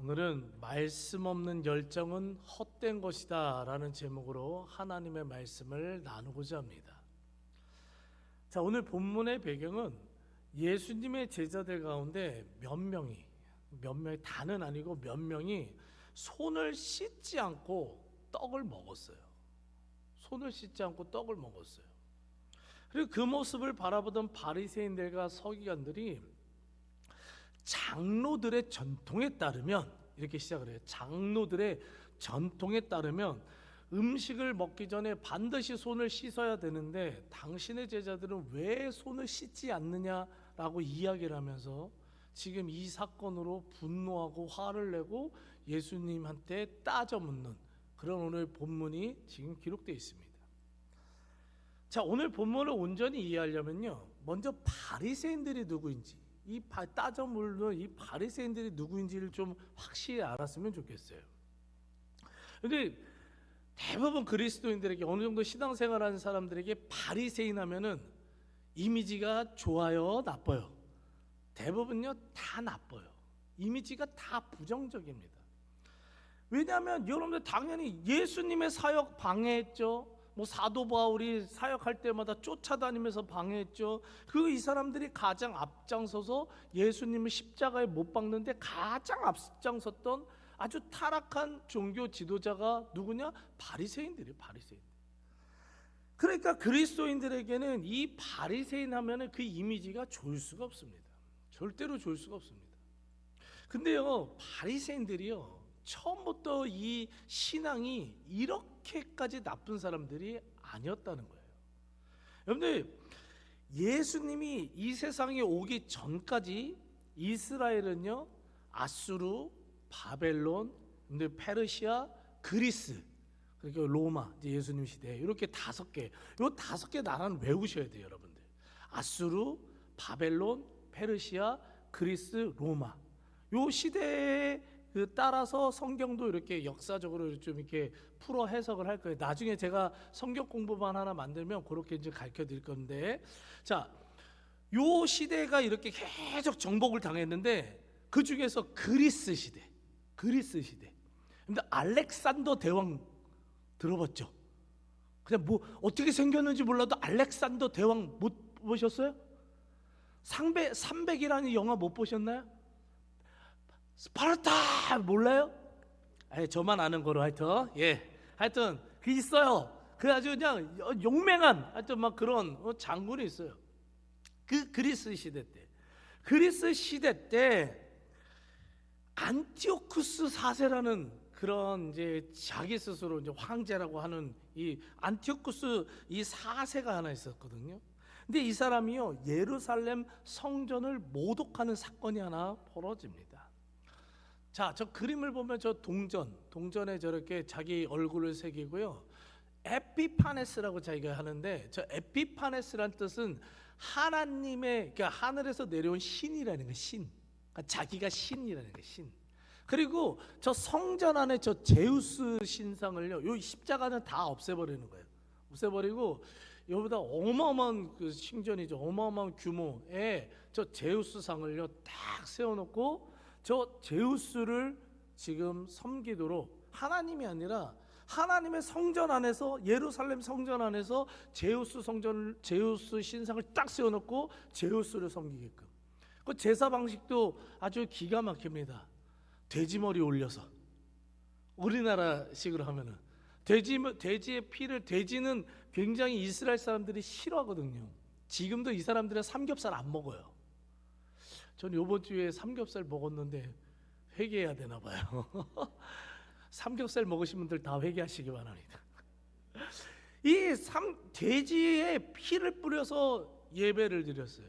오늘은 말씀 없는 열정은 헛된 것이다 라는 제목으로 하나님의 말씀을 나누고자 합니다. 자, 오늘 본문의 배경은 예수님의 제자들 가운데 몇 명이 다는 아니고 몇 명이 손을 씻지 않고 떡을 먹었어요. 손을 씻지 않고 떡을 먹었어요. 그리고 그 모습을 바라보던 바리새인들과 서기관들이 장로들의 전통에 따르면, 이렇게 시작을 해요. 장로들의 전통에 따르면 음식을 먹기 전에 반드시 손을 씻어야 되는데 당신의 제자들은 왜 손을 씻지 않느냐라고 이야기를 하면서 지금 이 사건으로 분노하고 화를 내고 예수님한테 따져 묻는 그런 오늘 본문이 지금 기록되어 있습니다. 자, 오늘 본문을 온전히 이해하려면요, 먼저 바리새인들이 누구인지, 이 따져 묻는 이 바리새인들이 누구인지를 좀 확실히 알았으면 좋겠어요. 근데 대부분 그리스도인들에게, 어느 정도 신앙생활하는 사람들에게 바리새인 하면은 이미지가 좋아요, 나빠요? 대부분요 다 나빠요. 이미지가 다 부정적입니다. 왜냐하면 여러분들 당연히 예수님의 사역 방해했죠. 사도 바울이 사역할 때마다 쫓아다니면서 방해했죠. 이 사람들이 가장 앞장서서 예수님을 십자가에 못 박는데 가장 앞장섰던 아주 타락한 종교 지도자가 누구냐? 바리새인들이에요. 바리새인. 그러니까 그리스도인들에게는 이 바리새인 하면은 그 이미지가 좋을 수가 없습니다. 절대로 좋을 수가 없습니다. 근데요, 바리새인들이요, 처음부터 이 신앙이 이렇게까지 나쁜 사람들이 아니었다는 거예요. 여러분들, 예수님이 이 세상에 오기 전까지 이스라엘은요, 아수르, 바벨론, 페르시아, 그리스, 그리고 로마, 이제 예수님 시대, 이렇게 다섯 개 나라는 외우셔야 돼요, 여러분들. 아수르, 바벨론, 페르시아, 그리스, 로마. 요 시대에 따라서 성경도 이렇게 역사적으로 좀 이렇게 풀어 해석을 할 거예요. 나중에 제가 성경 공부반 하나 만들면 그렇게 이제 가르쳐 드릴 건데, 자, 요 시대가 이렇게 계속 정복을 당했는데 그 중에서 그리스 시대. 근데 알렉산더 대왕 들어봤죠? 그냥 어떻게 생겼는지 몰라도 알렉산더 대왕 못 보셨어요? 300이라는 영화 못 보셨나요? 스파르타 몰라요? 저만 아는 거로 하여튼 그 있어요. 그 아주 그냥 용맹한 하여튼 막 그런 장군이 있어요. 그 그리스 시대 때 안티오쿠스 4세라는 그런 이제 자기 스스로 이제 황제라고 하는 이 안티오쿠스 이 4세가 하나 있었거든요. 근데 이 사람이요, 예루살렘 성전을 모독하는 사건이 하나 벌어집니다. 자, 저 그림을 보면 저 동전에 저렇게 자기 얼굴을 새기고요, 에피파네스라고 자기가 하는데, 저 에피파네스란 뜻은 하나님의, 그러니까 하늘에서 내려온 신이라는 거예요. 그러니까 자기가 신이라는 거예요. 신. 그리고 저 성전 안에 저 제우스 신상을요, 요 십자가는 다 없애버리는 거예요. 없애버리고 여기다 어마어마한 그 신전이죠. 어마어마한 규모의 저 제우스 상을요 딱 세워놓고 저 제우스를 지금 섬기도록, 하나님이 아니라 하나님의 성전 안에서, 예루살렘 성전 안에서 제우스 신상을 딱 세워놓고 제우스를 섬기게끔. 그 제사 방식도 아주 기가 막힙니다. 돼지머리 올려서, 우리나라식으로 하면은 돼지의 피를, 돼지는 굉장히 이스라엘 사람들이 싫어하거든요. 지금도 이 사람들은 삼겹살 안 먹어요. 전 이번 주에 삼겹살 먹었는데 회개해야 되나 봐요. 삼겹살 먹으신 분들 다 회개하시기 바랍니다. 이 돼지의 피를 뿌려서 예배를 드렸어요.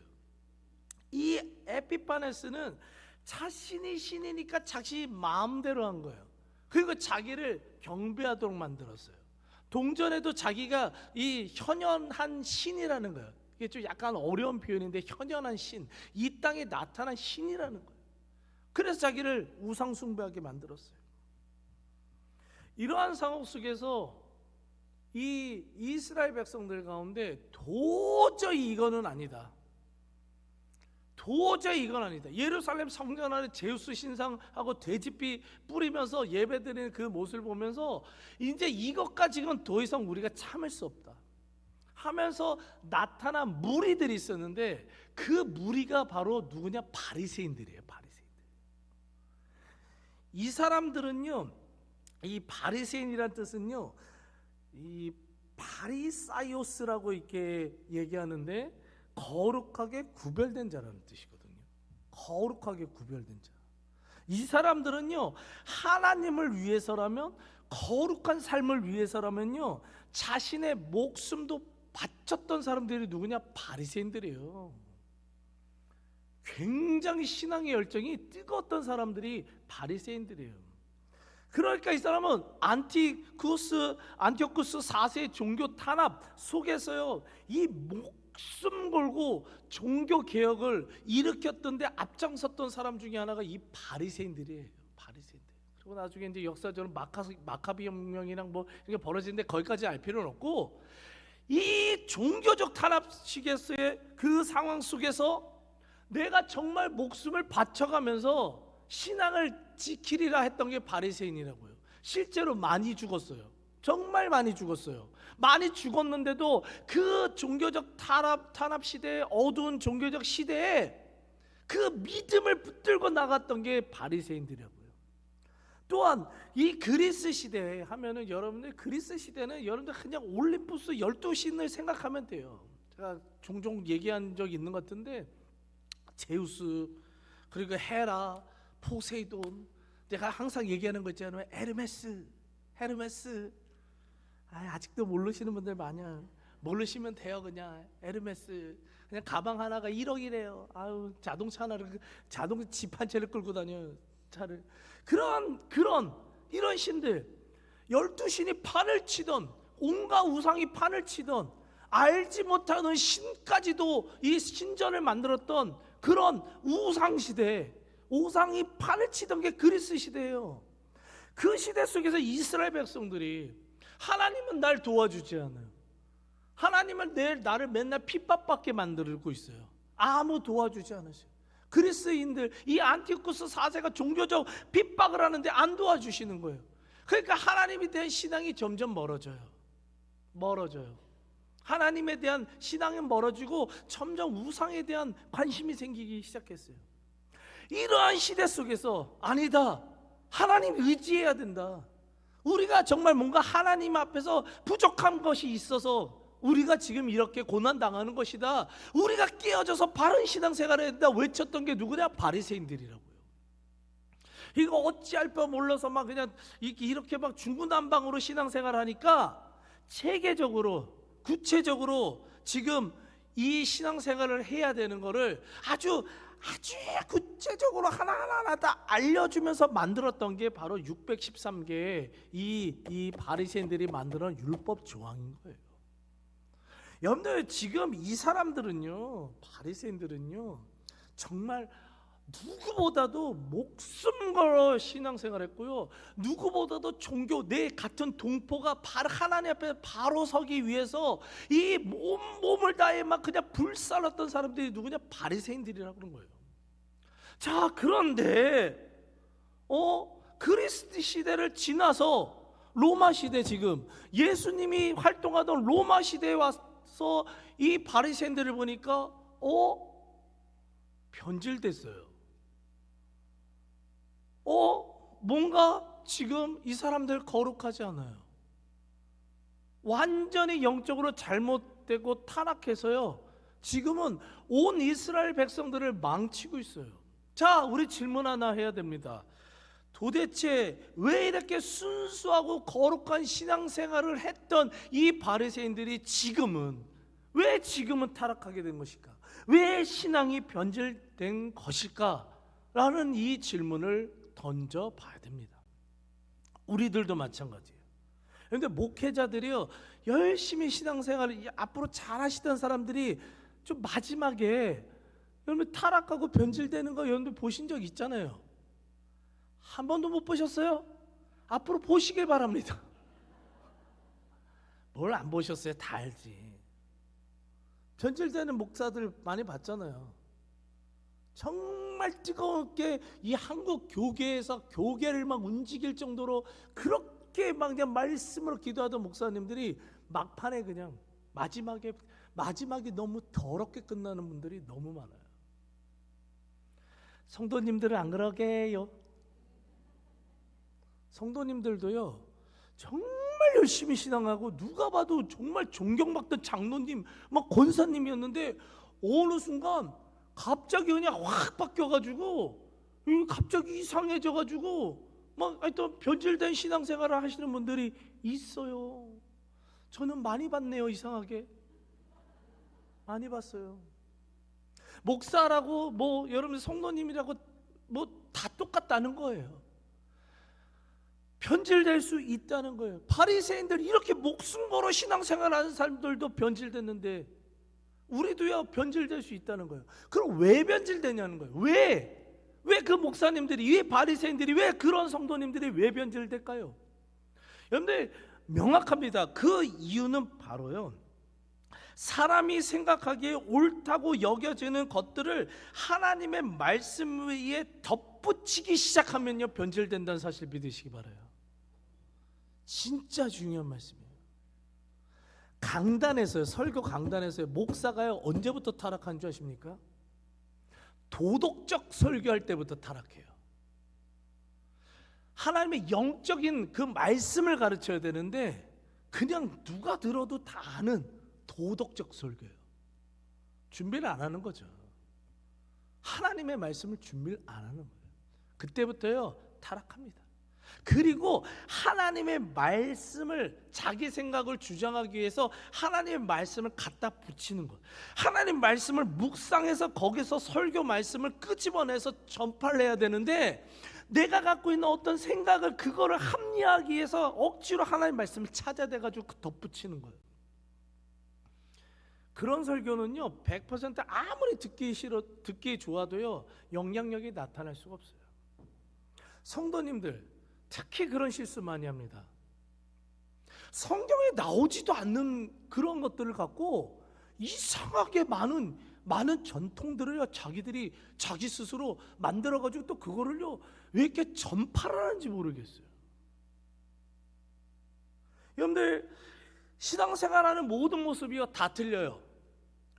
이 에피파네스는 자신이 신이니까 자기 마음대로 한 거예요. 그리고 자기를 경배하도록 만들었어요. 동전에도 자기가 이 현현한 신이라는 거예요. 이게 좀 약간 어려운 표현인데, 현현한 신, 이 땅에 나타난 신이라는 거예요. 그래서 자기를 우상 숭배하게 만들었어요. 이러한 상황 속에서 이 이스라엘 백성들 가운데 도저히 이거는 아니다, 도저히 이건 아니다. 예루살렘 성전 안에 제우스 신상하고 돼지피 뿌리면서 예배드리는 그 모습을 보면서 이제 이것까지는 더 이상 우리가 참을 수 없다 하면서 나타난 무리들이 있었는데, 그 무리가 바로 누구냐? 바리새인들이에요. 바리새인들. 이 사람들은요, 이 바리새인이란 뜻은요, 이 바리사이오스라고 이렇게 얘기하는데 거룩하게 구별된 자라는 뜻이거든요. 거룩하게 구별된 자. 이 사람들은요, 하나님을 위해서라면, 거룩한 삶을 위해서라면요, 자신의 목숨도 바쳤던 사람들이 누구냐? 바리새인들이에요. 굉장히 신앙의 열정이 뜨거웠던 사람들이 바리새인들이에요. 그러니까 이 사람은 안티오쿠스 4세의 종교 탄압 속에서요, 이 목숨 걸고 종교 개혁을 일으켰던데 앞장섰던 사람 중에 하나가 이 바리새인들이에요. 바리새인들. 그리고 나중에 이제 역사적으로 마카비 혁명이랑 뭐 이게 벌어지는데 거기까지 알 필요는 없고, 이 종교적 탄압 시기에서의 그 상황 속에서 내가 정말 목숨을 바쳐가면서 신앙을 지키리라 했던 게 바리새인이라고요. 실제로 많이 죽었어요. 정말 많이 죽었어요. 많이 죽었는데도 그 종교적 탄압 시대에, 어두운 종교적 시대에 그 믿음을 붙들고 나갔던 게 바리새인들이라고요. 또한 이 그리스 시대에 하면은, 여러분들 그리스 시대는 여러분들 그냥 올림푸스 12신을 생각하면 돼요. 제가 종종 얘기한 적이 있는 것 같은데, 제우스, 그리고 헤라, 포세이돈, 내가 항상 얘기하는 거 있잖아요. 헤르메스. 아직도 모르시는 분들 많아요. 모르시면 돼요. 그냥 헤르메스. 그냥 가방 하나가 1억이래요. 아유, 자동차 하나를, 자동차 집 한 채를 끌고 다녀요. 차를. 이런 신들, 12신이 판을 치던, 온갖 우상이 판을 치던, 알지 못하는 신까지도 이 신전을 만들었던 그런 우상 시대, 우상이 판을 치던 게 그리스 시대예요. 그 시대 속에서 이스라엘 백성들이, 하나님은 날 도와주지 않아요. 하나님은 나를 맨날 핍박받게 만들고 있어요. 아무 도와주지 않으세요. 그리스인들, 이 안티오쿠스 4세가 종교적 핍박을 하는데 안 도와주시는 거예요. 그러니까 하나님에 대한 신앙이 점점 멀어져요. 하나님에 대한 신앙은 멀어지고 점점 우상에 대한 관심이 생기기 시작했어요. 이러한 시대 속에서, 아니다, 하나님 의지해야 된다. 우리가 정말 뭔가 하나님 앞에서 부족한 것이 있어서 우리가 지금 이렇게 고난당하는 것이다. 우리가 깨어져서 바른 신앙생활을 해야 된다 외쳤던 게 누구냐? 바리새인들이라고요. 이거 어찌할 바 몰라서 막 그냥 이렇게 막 중구난방으로 신앙생활을 하니까, 체계적으로, 구체적으로 지금 이 신앙생활을 해야 되는 거를 아주 구체적으로 하나하나 다 알려주면서 만들었던 게 바로 613개의 이 바리새인들이 만들어 율법 조항인 거예요. 여러분들, 지금 이 사람들은요, 바리새인들은요, 정말 누구보다도 목숨 걸어 신앙생활했고요, 누구보다도 종교, 내 같은 동포가 바로 하나님 앞에 바로 서기 위해서 이 몸을 다해 막 그냥 불살랐던 사람들이 누구냐? 바리새인들이라고 그런 거예요. 자, 그런데 그리스 시대를 지나서 로마 시대, 지금 예수님이 활동하던 로마 시대에 와서 이 바리새인들을 보니까 변질됐어요. 뭔가 지금 이 사람들 거룩하지 않아요. 완전히 영적으로 잘못되고 타락해서요, 지금은 온 이스라엘 백성들을 망치고 있어요. 자, 우리 질문 하나 해야 됩니다. 도대체 왜 이렇게 순수하고 거룩한 신앙생활을 했던 이 바리새인들이 왜 지금은 타락하게 된 것일까? 왜 신앙이 변질된 것일까? 라는 이 질문을 던져봐야 됩니다. 우리들도 마찬가지예요. 그런데 목회자들이요, 열심히 신앙생활을 앞으로 잘하시던 사람들이 좀 마지막에 여러분 타락하고 변질되는 거 여러분들 보신 적 있잖아요. 한 번도 못 보셨어요? 앞으로 보시길 바랍니다. 뭘 안 보셨어요? 다 알지. 변질되는 목사들 많이 봤잖아요. 정말 뜨겁게 이 한국 교계에서 교계를 막 움직일 정도로 그렇게 막 그냥 말씀으로 기도하던 목사님들이 막판에 그냥 마지막이 너무 더럽게 끝나는 분들이 너무 많아요. 성도님들은 안 그러게요. 성도님들도요, 정말 열심히 신앙하고 누가 봐도 정말 존경받던 장로님, 막 권사님이었는데 어느 순간 갑자기 그냥 확 바뀌어가지고 갑자기 이상해져가지고 막 하여튼 변질된 신앙생활을 하시는 분들이 있어요. 저는 많이 봤네요. 이상하게 많이 봤어요. 목사라고 뭐 여러분 성도님이라고 뭐 다 똑같다는 거예요. 변질될 수 있다는 거예요. 바리새인들 이렇게 목숨 걸어 신앙생활하는 사람들도 변질됐는데 우리도요 변질될 수 있다는 거예요. 그럼 왜 변질되냐는 거예요. 왜 그 목사님들이, 왜 바리새인들이, 왜 그런 성도님들이 왜 변질될까요? 여러분들 명확합니다. 그 이유는 바로요, 사람이 생각하기에 옳다고 여겨지는 것들을 하나님의 말씀 위에 덧붙이기 시작하면요 변질된다는 사실 믿으시기 바라요. 진짜 중요한 말씀이에요. 강단에서요, 설교 강단에서요, 목사가요 언제부터 타락한 줄 아십니까? 도덕적 설교할 때부터 타락해요. 하나님의 영적인 그 말씀을 가르쳐야 되는데 그냥 누가 들어도 다 아는 도덕적 설교예요. 준비를 안 하는 거죠. 하나님의 말씀을 준비를 안 하는 거예요. 그때부터요 타락합니다. 그리고 하나님의 말씀을 자기 생각을 주장하기 위해서 하나님의 말씀을 갖다 붙이는 것, 하나님 말씀을 묵상해서 거기서 설교 말씀을 끄집어내서 전파를 해야 되는데 내가 갖고 있는 어떤 생각을 그거를 합리화하기 위해서 억지로 하나님 말씀을 찾아대가지고 덧붙이는 거예요. 그런 설교는요 100% 아무리 듣기 좋아도요 영향력이 나타날 수가 없어요. 성도님들 특히 그런 실수 많이 합니다. 성경에 나오지도 않는 그런 것들을 갖고 이상하게 많은 전통들을요 자기들이 자기 스스로 만들어가지고 또 그거를요 왜 이렇게 전파를 하는지 모르겠어요. 여러분들 신앙생활하는 모든 모습이요 다 틀려요.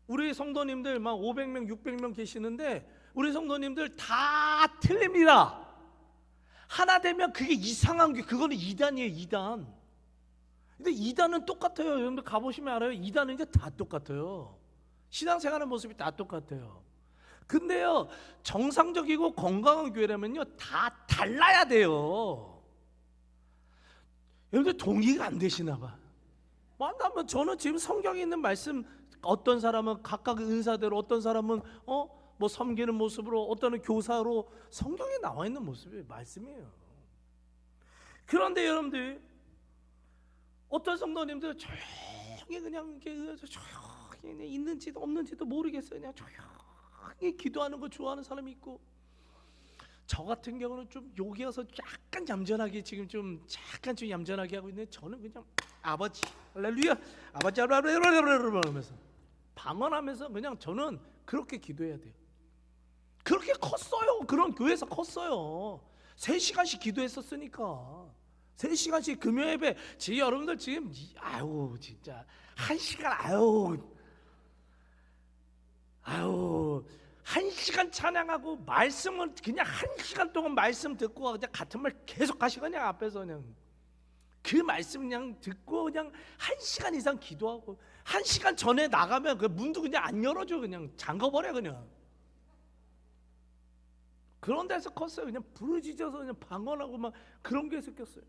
우리 성도님들 막 500명 600명 계시는데 우리 성도님들 다 틀립니다. 하나 되면 그게 이상한 게, 그거는 이단이에요. 이단. 근데 이단은 똑같아요. 여러분들 가보시면 알아요. 이단은 이제 다 똑같아요. 신앙생활하는 모습이 다 똑같아요. 근데요 정상적이고 건강한 교회라면요 다 달라야 돼요. 여러분들 동의가 안 되시나 봐. 만나면 저는 지금 성경에 있는 말씀, 어떤 사람은 각각 은사대로, 어떤 사람은 뭐 섬기는 모습으로, 어떤 교사로 성경에 나와 있는 모습이 말씀이에요. 그런데 여러분들 어떤 성도님들 조용히 그냥 조용히 있는지도 없는지도 모르겠어요. 그냥 조용히 기도하는 거 좋아하는 사람이 있고, 저 같은 경우는 좀 여기여서 약간 얌전하게 지금 좀 얌전하게 하고 있는데 저는 그냥 아버지 할렐루야 아버지 할렐루야 하면서 방언하면서 그냥 저는 그렇게 기도해야 돼요. 그렇게 컸어요. 그런 교회에서 컸어요. 3시간씩 기도했었으니까. 3시간씩 금요 예배. 제 여러분들 지금 아유 진짜 1시간 아유 1시간 찬양하고 말씀은 그냥 1시간 동안 말씀 듣고 그냥 같은 말 계속 하시고 그냥 앞에서 그냥 그 말씀 그냥 듣고 그냥 1시간 이상 기도하고 1시간 전에 나가면 그 문도 그냥 안 열어줘. 그냥 잠가버려 그냥. 그런 데서 컸어요. 그냥 부르짖어서 그냥 방언하고 막 그런 게 섞였어요.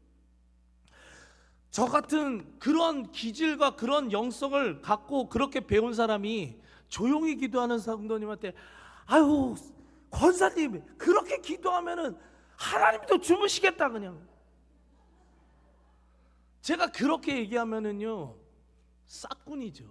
저 같은 그런 기질과 그런 영성을 갖고 그렇게 배운 사람이 조용히 기도하는 성도님한테 아유 권사님 그렇게 기도하면은 하나님도 주무시겠다 그냥. 제가 그렇게 얘기하면은요 싹군이죠.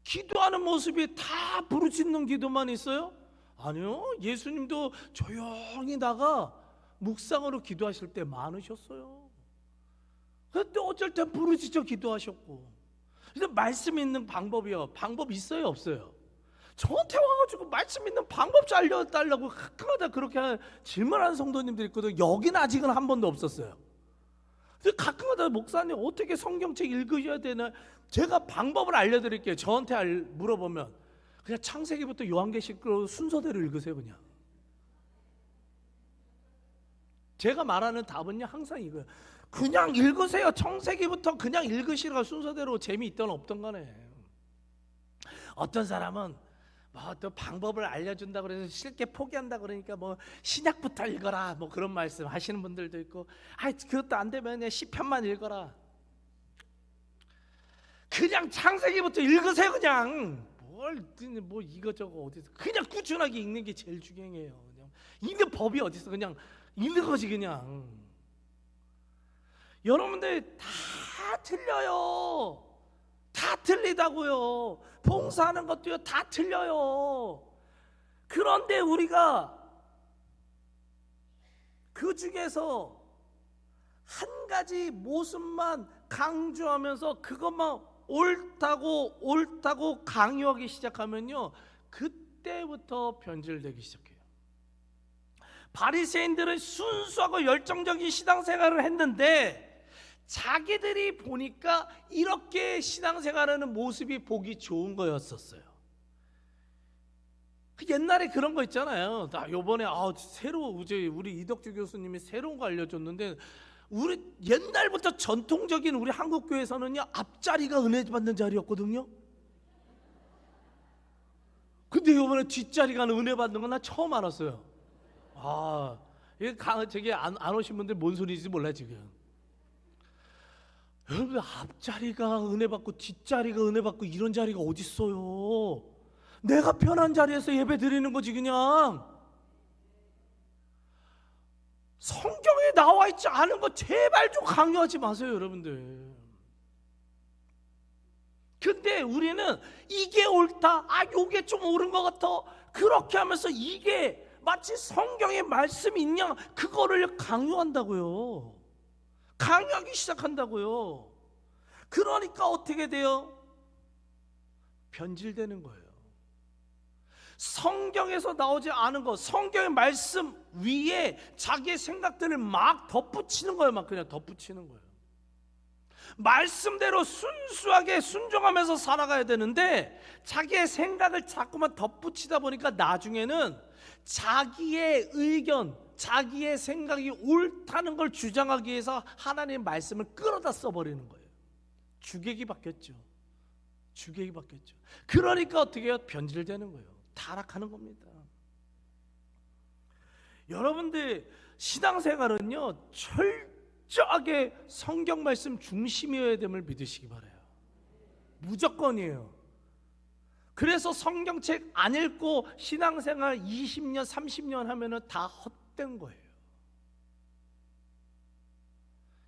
기도하는 모습이 다 부르짖는 기도만 있어요? 아니요. 예수님도 조용히 나가 묵상으로 기도하실 때 많으셨어요. 그때 어쩔 때 부르짖어 기도하셨고. 근데 말씀 있는 방법이요. 방법 있어요 없어요? 저한테 와가지고 말씀 있는 방법 좀 알려달라고 가끔가다 그렇게 질문하는 성도님들이 있거든요. 여기는 아직은 한 번도 없었어요. 근데 가끔가다 목사님 어떻게 성경책 읽으셔야 되나, 제가 방법을 알려드릴게요. 저한테 물어보면 그냥 창세기부터 요한계시록 순서대로 읽으세요. 제가 말하는 답은요 항상 이거예요. 그냥 읽으세요. 창세기부터 그냥 읽으시라. 순서대로 재미있던 없던 간에. 어떤 사람은 뭐 또 방법을 알려준다 그래서 쉽게 포기한다 그러니까 뭐 신약부터 읽어라 뭐 그런 말씀 하시는 분들도 있고, 그것도 안 되면 그냥 시편만 읽어라. 그냥 창세기부터 읽으세요. 그냥 뭐 이거저거 어디서 그냥 꾸준하게 읽는 게 제일 중요해요. 그냥 읽는 법이 어딨어. 그냥 읽는 거지. 그냥 여러분들 다 틀려요. 다 틀리다고요. 봉사하는 것도요 다 틀려요. 그런데 우리가 그 중에서 한 가지 모습만 강조하면서 그것만 옳다고 강요하기 시작하면요, 그때부터 변질되기 시작해요. 바리새인들은 순수하고 열정적인 신앙생활을 했는데 자기들이 보니까 이렇게 신앙생활하는 모습이 보기 좋은 거였었어요. 옛날에 그런 거 있잖아요. 나 요번에 새로 우리 이덕주 교수님이 새로운 거 알려줬는데, 우리 옛날부터 전통적인 우리 한국 교회에서는요 앞자리가 은혜 받는 자리였거든요. 근데 요번에 뒷자리가 은혜 받는 건 나 처음 알았어요. 이게 저기 안 오신 분들 뭔 소리인지 몰라 지금. 여러분, 앞자리가 은혜 받고 뒷자리가 은혜 받고 이런 자리가 어디 있어요? 내가 편한 자리에서 예배 드리는 거지. 그냥 성경에 나와 있지 않은 거 제발 좀 강요하지 마세요, 여러분들. 근데 우리는 이게 옳다, 요게 좀 옳은 것 같아, 그렇게 하면서 이게 마치 성경에 말씀이 있냐 그거를 강요한다고요. 강요하기 시작한다고요. 그러니까 어떻게 돼요? 변질되는 거예요. 성경에서 나오지 않은 것, 성경의 말씀 위에 자기의 생각들을 막 덧붙이는 거예요. 막 그냥 덧붙이는 거예요. 말씀대로 순수하게 순종하면서 살아가야 되는데 자기의 생각을 자꾸만 덧붙이다 보니까 나중에는 자기의 의견, 자기의 생각이 옳다는 걸 주장하기 위해서 하나님의 말씀을 끌어다 써버리는 거예요. 주객이 바뀌었죠. 그러니까 어떻게 해요? 변질되는 거예요. 타락하는 겁니다. 여러분들 신앙생활은요 철저하게 성경 말씀 중심이어야 됨을 믿으시기 바라요. 무조건이에요. 그래서 성경책 안 읽고 신앙생활 20년 30년 하면은 다 헛된 거예요.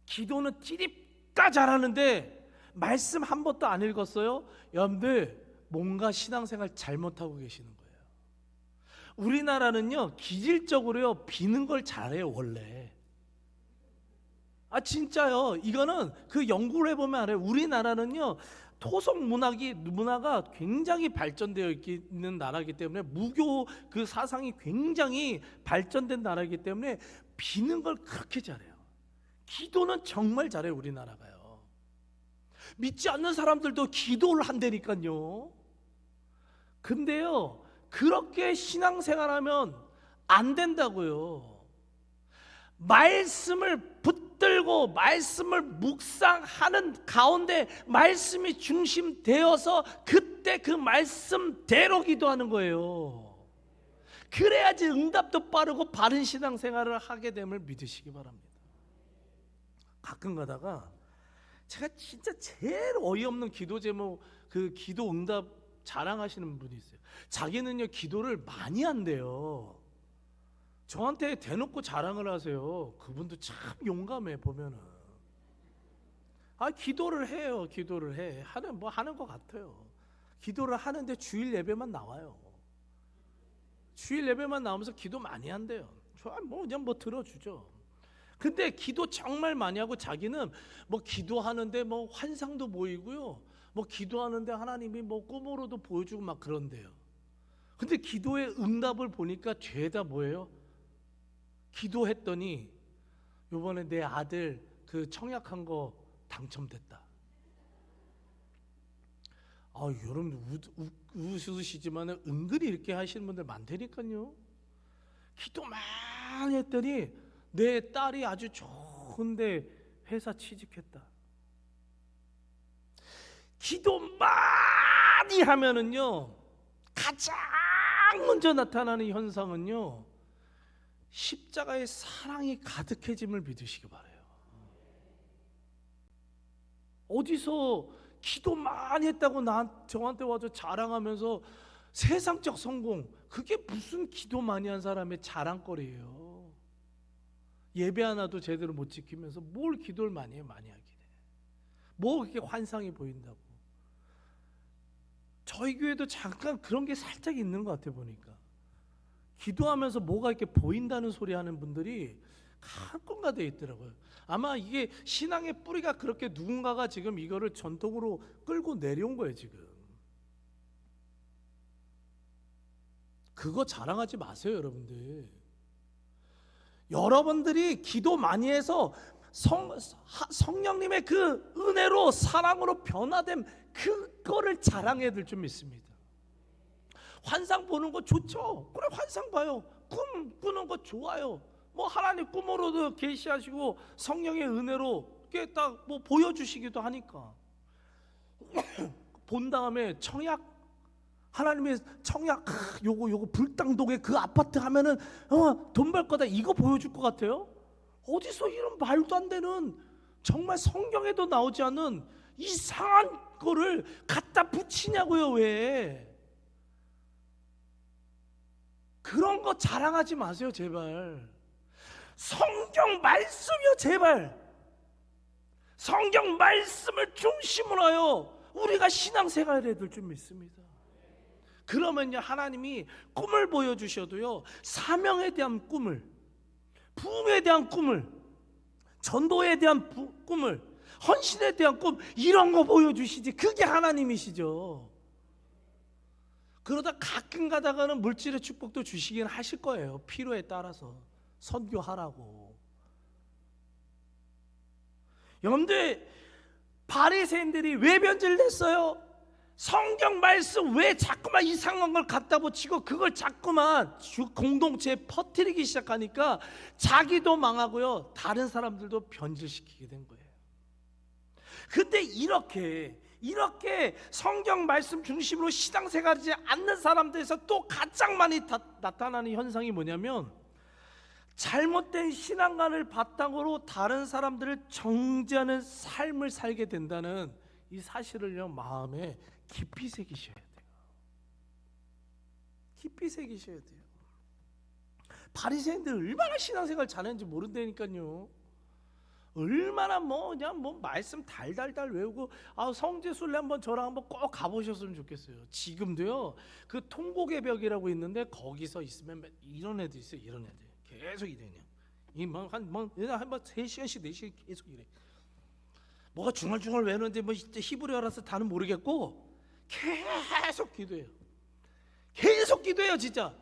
기도는 찌릿까 잘하는데 말씀 한 번도 안 읽었어요? 여러분들 뭔가 신앙생활 잘못하고 계시는 거예요. 우리나라는요 기질적으로요 비는 걸 잘해요. 원래 진짜요. 이거는 그 연구를 해보면 알아요. 우리나라는요 토속 문화가 굉장히 발전되어 있는 나라이기 때문에, 무교 그 사상이 굉장히 발전된 나라이기 때문에 비는 걸 그렇게 잘해요. 기도는 정말 잘해요. 우리나라가요. 믿지 않는 사람들도 기도를 한다니까요. 근데요 그렇게 신앙생활하면 안 된다고요. 말씀을 붙들고 말씀을 묵상하는 가운데 말씀이 중심되어서 그때 그 말씀대로 기도하는 거예요. 그래야지 응답도 빠르고 바른 신앙생활을 하게 됨을 믿으시기 바랍니다. 가끔 가다가 제가 진짜 제일 어이없는 기도 제목, 그 기도 응답 자랑하시는 분이 있어요. 자기는요 기도를 많이 한대요. 저한테 대놓고 자랑을 하세요. 그분도 참 용감해. 보면은 기도를 해요. 기도를 해. 하는 것 같아요. 기도를 하는데 주일 예배만 나와요. 주일 예배만 나오면서 기도 많이 한대요. 그냥 들어주죠. 근데 기도 정말 많이 하고 자기는 기도하는데 환상도 보이고요. 기도하는데 하나님이 꿈으로도 보여주고 막 그런대요. 근데 기도의 응답을 보니까 죄다 뭐예요? 기도했더니 요번에 내 아들 그 청약한 거 당첨됐다. 여러분 웃으시지만 은근히 이렇게 하시는 분들 많다니까요. 기도 많이 했더니 내 딸이 아주 좋은데 회사 취직했다. 기도 많이 하면은요, 가장 먼저 나타나는 현상은요, 십자가의 사랑이 가득해짐을 믿으시기 바라요. 어디서 기도 많이 했다고 저한테 와서 자랑하면서 세상적 성공, 그게 무슨 기도 많이 한 사람의 자랑거리예요. 예배 하나도 제대로 못 지키면서 뭘 기도를 많이 해, 많이 하기래. 뭐 그렇게 환상이 보인다고. 저희 교회도 잠깐 그런 게 살짝 있는 것 같아 보니까. 기도하면서 뭐가 이렇게 보인다는 소리 하는 분들이 가끔가다 있더라고요. 아마 이게 신앙의 뿌리가 그렇게 누군가가 지금 이거를 전통으로 끌고 내려온 거예요 지금. 그거 자랑하지 마세요 여러분들. 여러분들이 기도 많이 해서 성령님의 그 은혜로 사랑으로 변화된 그거를 자랑해야 될 줄 믿습니다. 환상 보는 거 좋죠. 그래 환상 봐요. 꿈 꾸는 거 좋아요. 뭐 하나님 꿈으로도 계시하시고 성령의 은혜로 이게 딱 뭐 보여주시기도 하니까. 본 다음에 청약, 하나님의 청약, 요거 불당동에 그 아파트 하면은 돈 벌 거다, 이거 보여줄 것 같아요? 어디서 이런 말도 안 되는, 정말 성경에도 나오지 않은 이상한 거를 갖다 붙이냐고요. 왜 그런 거 자랑하지 마세요 제발. 성경 말씀이요 제발. 성경 말씀을 중심으로 하여 우리가 신앙생활을 해야 될 줄 믿습니다. 그러면요 하나님이 꿈을 보여주셔도요, 사명에 대한 꿈을, 부흥에 대한 꿈을, 전도에 대한 꿈을, 헌신에 대한 꿈, 이런 거 보여주시지. 그게 하나님이시죠. 그러다 가끔 가다가는 물질의 축복도 주시긴 하실 거예요. 필요에 따라서 선교하라고. 여러분들, 바리새인들이 왜 변질을 했어요? 성경 말씀 왜 자꾸만 이상한 걸 갖다 붙이고 그걸 자꾸만 공동체에 퍼뜨리기 시작하니까 자기도 망하고요, 다른 사람들도 변질시키게 된 거예요. 근데 이렇게 성경 말씀 중심으로 신앙생활하지 않는 사람들에서 또 가장 많이 나타나는 현상이 뭐냐면, 잘못된 신앙관을 바탕으로 다른 사람들을 정죄하는 삶을 살게 된다는 이 사실을요, 마음에 깊이 새기셔야 돼요. 깊이 새기셔야 돼요. 바리새인들 얼마나 신앙생활 잘했는지 모른다니까요. 얼마나 그냥 말씀 달달달 외우고, 성지순례 한번 저랑 한번 꼭 가보셨으면 좋겠어요. 지금도요, 그 통곡의 벽이라고 있는데 거기서 있으면 이런 애들 있어요. 이런 애들 계속 이래. 그냥 한 3시간씩 4시간 계속 이래. 뭐가 중얼중얼 외우는데 히브리어라서 다는 모르겠고 계속 기도해요. 계속 기도해요. 진짜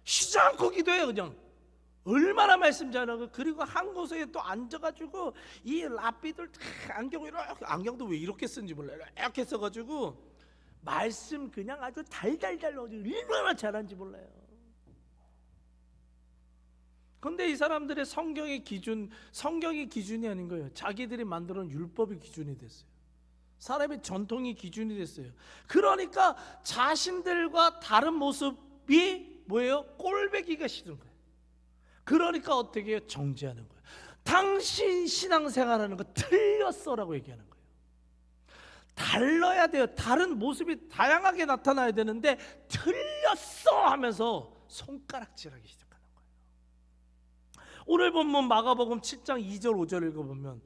쉬지 않고 기도해요. 그냥 얼마나 말씀 잘하고. 그리고 한 곳에 또 앉아가지고 이 랍비들 안경도 왜 이렇게 쓴지 몰라요. 이렇게 써가지고 말씀 그냥 아주 달달달 얼마나 잘하는지 몰라요. 근데 이 사람들의 성경이 기준이 아닌 거예요. 자기들이 만들어 놓은 율법이 기준이 됐어요. 사람의 전통이 기준이 됐어요. 그러니까 자신들과 다른 모습이 뭐예요? 꼴배기가 싫은 거예요. 그러니까 어떻게 해요? 정죄하는 거예요. 당신 신앙생활하는 거 틀렸어라고 얘기하는 거예요. 달라야 돼요. 다른 모습이 다양하게 나타나야 되는데 틀렸어 하면서 손가락질하기 시작합니다. 오늘 본문 마가복음 7장 2절 5절 읽어보면,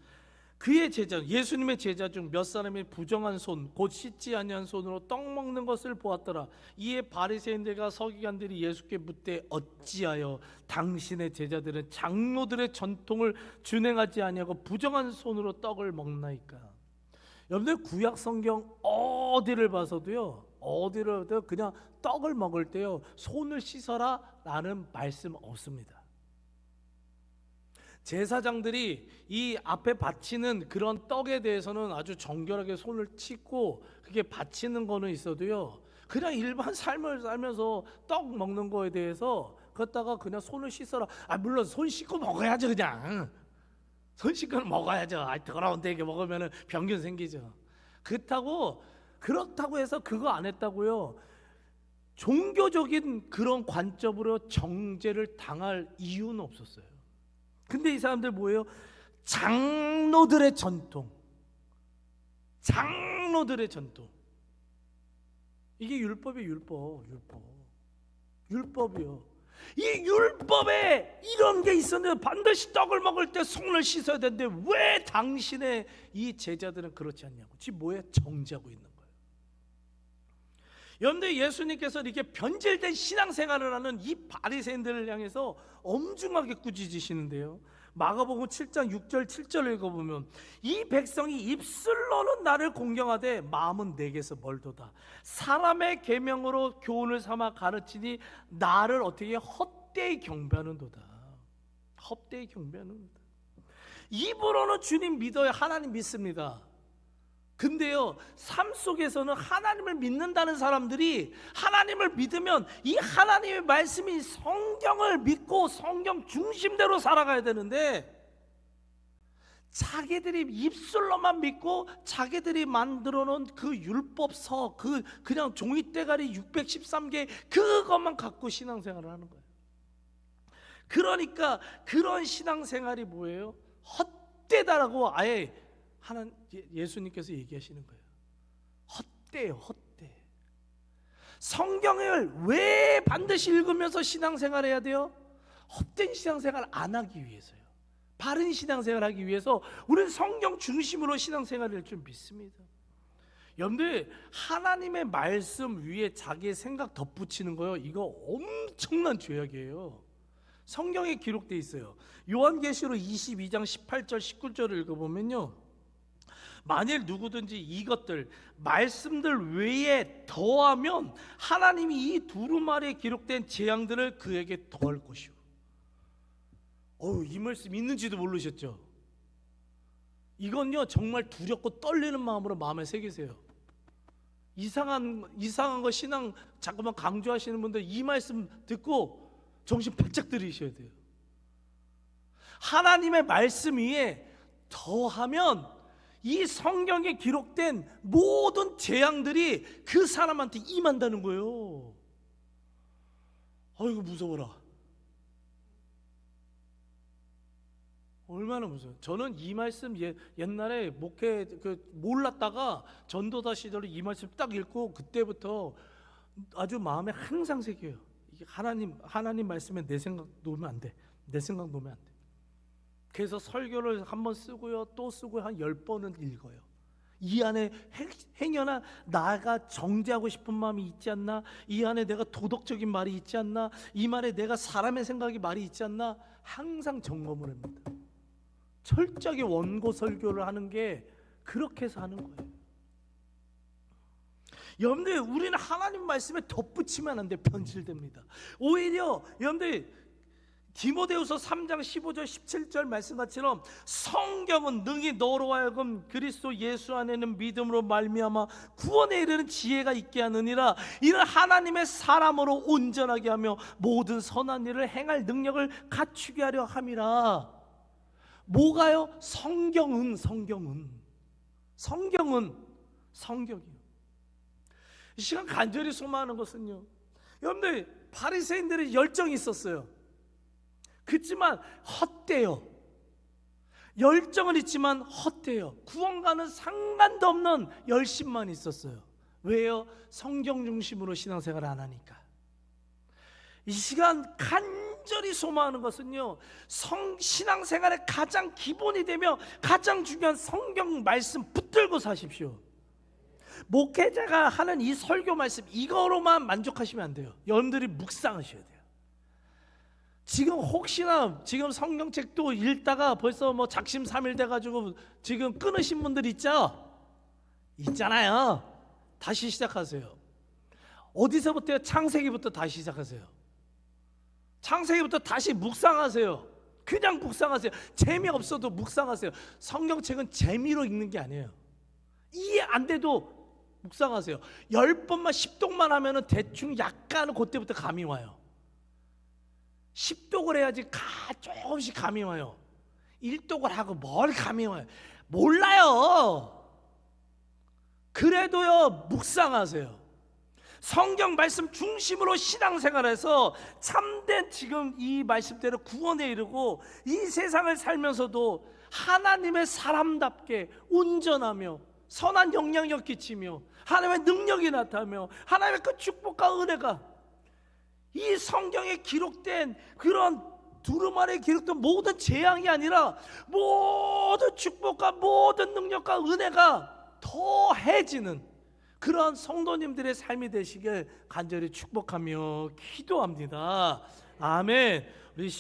그의 제자, 예수님의 제자 중 몇 사람이 부정한 손, 곧 씻지 아니한 손으로 떡 먹는 것을 보았더라. 이에 바리새인들과 서기관들이 예수께 묻되, 어찌하여 당신의 제자들은 장로들의 전통을 준행하지 아니하고 부정한 손으로 떡을 먹나이까? 여러분들, 구약 성경 어디를 봐서도요, 어디로든 그냥 떡을 먹을 때요 손을 씻어라 라는 말씀 없습니다. 제사장들이 이 앞에 바치는 그런 떡에 대해서는 아주 정결하게 손을 씻고 그게 바치는 거는 있어도요 그냥 일반 삶을 살면서 떡 먹는 거에 대해서 걷다가 그냥 손을 씻어라. 물론 손 씻고 먹어야죠. 그냥 손 씻고 먹어야죠. 더러운데 이게 먹으면 병균 생기죠. 그렇다고 해서 그거 안 했다고요 종교적인 그런 관점으로 정죄를 당할 이유는 없었어요. 근데 이 사람들 뭐예요? 장로들의 전통, 장로들의 전통. 이게 율법이에요. 율법이요. 이 율법에 이런 게 있었는데 반드시 떡을 먹을 때 손을 씻어야 되는데 왜 당신의 이 제자들은 그렇지 않냐고. 지금 뭐에 정죄하고 있는 거예요. 여러분들, 예수님께서 이렇게 변질된 신앙생활을 하는 이 바리새인들을 향해서 엄중하게 꾸짖으시는데요. 마가복음 7장 6절 7절을 읽어보면 이 백성이 입술로는 나를 공경하되 마음은 내게서 멀도다. 사람의 계명으로 교훈을 삼아 가르치니 나를 어떻게 헛되이 경배하는도다. 헛되이 경배하는도다. 입으로는 주님 믿어요. 하나님 믿습니다. 근데요 삶 속에서는 하나님을 믿는다는 사람들이 하나님을 믿으면 이 하나님의 말씀인 성경을 믿고 성경 중심대로 살아가야 되는데 자기들이 입술로만 믿고 자기들이 만들어 놓은 그 율법서 그냥 종이대가리 613개 그것만 갖고 신앙생활을 하는 거예요. 그러니까 그런 신앙생활이 뭐예요? 헛되다라고 아예 예수님께서 얘기하시는 거예요. 헛되요, 헛돼. 성경을 왜 반드시 읽으면서 신앙생활 해야 돼요? 헛된 신앙생활 안 하기 위해서요. 바른 신앙생활 하기 위해서 우리는 성경 중심으로 신앙생활을 할 줄 믿습니다. 여러분들, 하나님의 말씀 위에 자기의 생각 덧붙이는 거요, 이거 엄청난 죄악이에요. 성경에 기록되어 있어요. 요한계시록 22장 18절 19절을 읽어보면요, 만일 누구든지 이것들 말씀들 외에 더하면 하나님이 이 두루마리에 기록된 재앙들을 그에게 더할 것이오. 이 말씀 있는지도 모르셨죠? 이건요 정말 두렵고 떨리는 마음으로 마음에 새기세요. 이상한 거 신앙 자꾸만 강조하시는 분들 이 말씀 듣고 정신 바짝 들이셔야 돼요. 하나님의 말씀 위에 더하면 이 성경에 기록된 모든 재앙들이 그 사람한테 임한다는 거예요. 아이고 무서워라. 얼마나 무서워요. 저는 이 말씀 옛날에 목회 몰랐다가 전도사 시절에 이 말씀 딱 읽고 그때부터 아주 마음에 항상 새겨요. 이게 하나님 말씀에 내 생각 놓으면 안 돼. 내 생각 놓으면 안 돼. 그래서 설교를 한번 쓰고요 또 쓰고요 한 10번은 읽어요. 이 안에 행여나 나가 정죄하고 싶은 마음이 있지 않나, 이 안에 내가 도덕적인 말이 있지 않나, 이 말에 내가 사람의 생각이 말이 있지 않나 항상 점검을 합니다. 철저하게 원고 설교를 하는 게 그렇게 해서 하는 거예요. 여러분들, 우리는 하나님 말씀에 덧붙이면 안 돼. 변질됩니다. 오히려 여러분들 디모데후서 3장 15절 17절 말씀같이럼 성경은 능히 너로 하여금 그리스도 예수 안에는 믿음으로 말미암아 구원에 이르는 지혜가 있게 하느니라. 이는 하나님의 사람으로 온전하게 하며 모든 선한 일을 행할 능력을 갖추게 하려 함이라. 뭐가요? 성경이요. 이 시간 간절히 소망하는 것은요, 여러분들, 바리새인들이 열정이 있었어요. 그렇지만 헛되요. 열정은 있지만 헛되요. 구원과는 상관도 없는 열심만 있었어요. 왜요? 성경 중심으로 신앙생활을 안 하니까. 이 시간 간절히 소망하는 것은요, 신앙생활의 가장 기본이 되며 가장 중요한 성경 말씀 붙들고 사십시오. 목회자가 하는 이 설교 말씀 이거로만 만족하시면 안 돼요. 여러분들이 묵상하셔야 돼요. 지금 혹시나 지금 성경책도 읽다가 벌써 뭐 작심삼일 돼가지고 지금 끊으신 분들 있잖아요. 다시 시작하세요. 어디서부터요? 창세기부터 다시 시작하세요. 창세기부터 다시 묵상하세요. 그냥 묵상하세요. 재미없어도 묵상하세요. 성경책은 재미로 읽는 게 아니에요. 이해 안 돼도 묵상하세요. 10번만 10독만 하면은 대충 약간은 그때부터 감이 와요. 10독을 해야지 조금씩 감이 와요. 1독을 하고 뭘 감이 와요? 몰라요. 그래도요, 묵상하세요. 성경 말씀 중심으로 신앙생활에서 참된 지금 이 말씀대로 구원에 이르고 이 세상을 살면서도 하나님의 사람답게 온전하며 선한 영향력 끼치며 하나님의 능력이 나타나며 하나님의 그 축복과 은혜가 이 성경에 기록된 그런 두루마리에 기록된 모든 재앙이 아니라 모든 축복과 모든 능력과 은혜가 더해지는 그런 성도님들의 삶이 되시길 간절히 축복하며 기도합니다. 아멘. 우리